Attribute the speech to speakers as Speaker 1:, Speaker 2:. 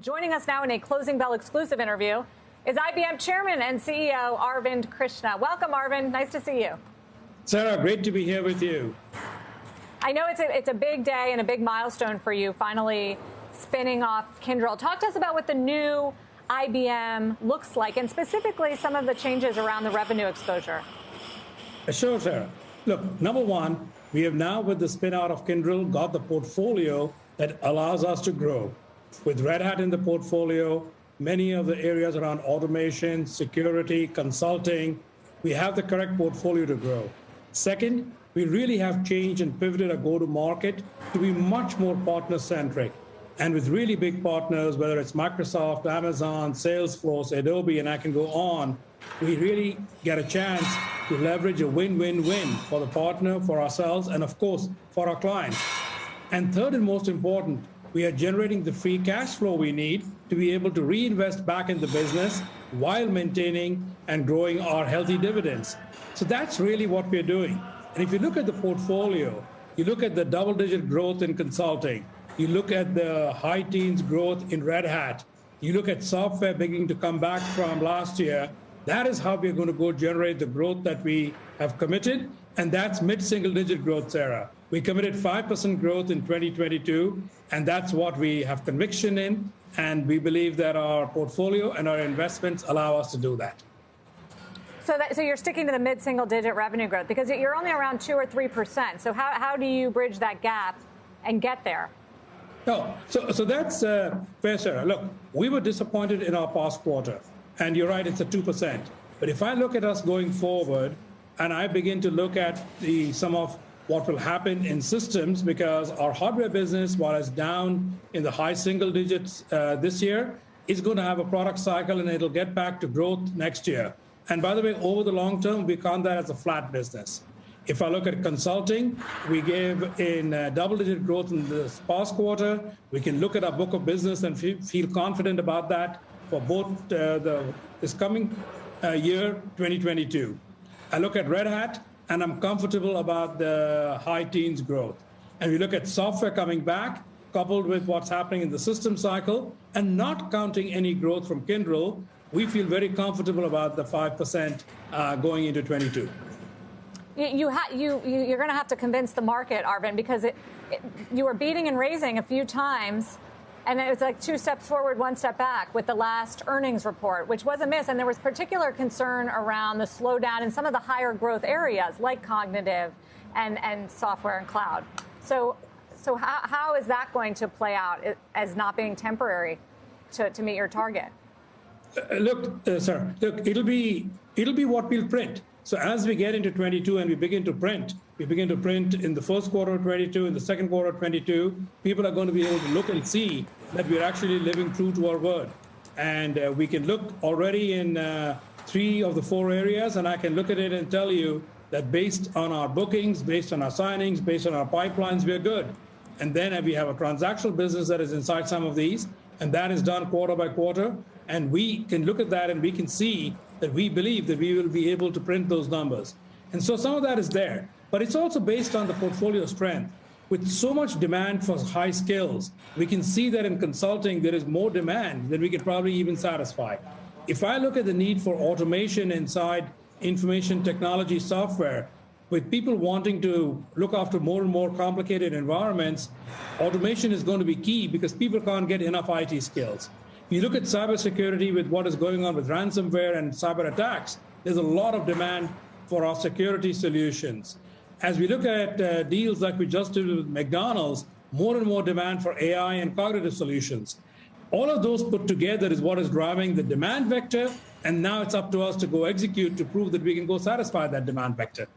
Speaker 1: Joining us now in a Closing Bell exclusive interview is IBM Chairman and CEO Arvind Krishna. Welcome, Arvind. Nice to see you.
Speaker 2: Sarah, great to be here with you.
Speaker 1: I know it's a big day and a big milestone for you, finally spinning off Kyndryl. Talk to us about what the new IBM looks like, and specifically some of the changes around the revenue exposure.
Speaker 2: Sure, Sarah. Look, number one, we have now, with the spin out of Kyndryl, got the portfolio that allows us to grow. With Red Hat in the portfolio, many of the areas around automation, security, consulting, we have the correct portfolio to grow. Second, we really have changed and pivoted our go-to-market to be much more partner-centric. And with really big partners, whether it's Microsoft, Amazon, Salesforce, Adobe, and I can go on, we really get a chance to leverage a win-win-win for the partner, for ourselves, and of course, for our clients. And third and most important, we are generating the free cash flow we need to be able to reinvest back in the business while maintaining and growing our healthy dividends. So that's really what we're doing. And if you look at the portfolio, you look at the double-digit growth in consulting, you look at the high teens growth in Red Hat, you look at software beginning to come back from last year, that is how we're going to go generate the growth that we have committed, and that's mid-single-digit growth, Sarah. We committed 5% growth in 2022, and that's what we have conviction in, and we believe that our portfolio and our investments allow us to do that.
Speaker 1: So you're sticking to the mid-single-digit revenue growth because you're only around 2 or 3%. So how do you bridge that gap and get there?
Speaker 2: No, so that's fair, Sarah. Look, we were disappointed in our past quarter, and you're right, it's a 2%. But if I look at us going forward, and I begin to look at some of what will happen in systems, because our hardware business, while it's down in the high single digits this year, is going to have a product cycle, and it'll get back to growth next year. And by the way, over the long term, we count that as a flat business. If I look at consulting, we gave in double-digit growth in this past quarter. We can look at our book of business and feel confident about that for both this coming year, 2022. I look at Red Hat, and I'm comfortable about the high teens growth. And we look at software coming back, coupled with what's happening in the system cycle, and not counting any growth from Kyndryl, we feel very comfortable about the 5% going into 22.
Speaker 1: You're going to have to convince the market, Arvind, because you were beating and raising a few times, and it was like 2 steps forward, 1 step back with the last earnings report, which was a miss. And there was particular concern around the slowdown in some of the higher growth areas like cognitive and software and cloud. So how is that going to play out as not being temporary to meet your target?
Speaker 2: Look, it'll be what we'll print. So as we get into 22 and we begin to print in the first quarter of 22, in the second quarter of 22, people are going to be able to look and see that we're actually living true to our word. And we can look already in 3 of the 4 areas, and I can look at it and tell you that based on our bookings, based on our signings, based on our pipelines, we're good. And then we have a transactional business that is inside some of these, and that is done quarter by quarter. And we can look at that and we can see that we believe that we will be able to print those numbers. And so some of that is there, but it's also based on the portfolio strength. With so much demand for high skills, we can see that in consulting there is more demand than we could probably even satisfy. If I look at the need for automation inside information technology software, with people wanting to look after more and more complicated environments, automation is going to be key because people can't get enough IT skills. You look at cybersecurity with what is going on with ransomware and cyber attacks, there's a lot of demand for our security solutions. As we look at deals like we just did with McDonald's, more and more demand for AI and cognitive solutions. All of those put together is what is driving the demand vector, and now it's up to us to go execute to prove that we can go satisfy that demand vector.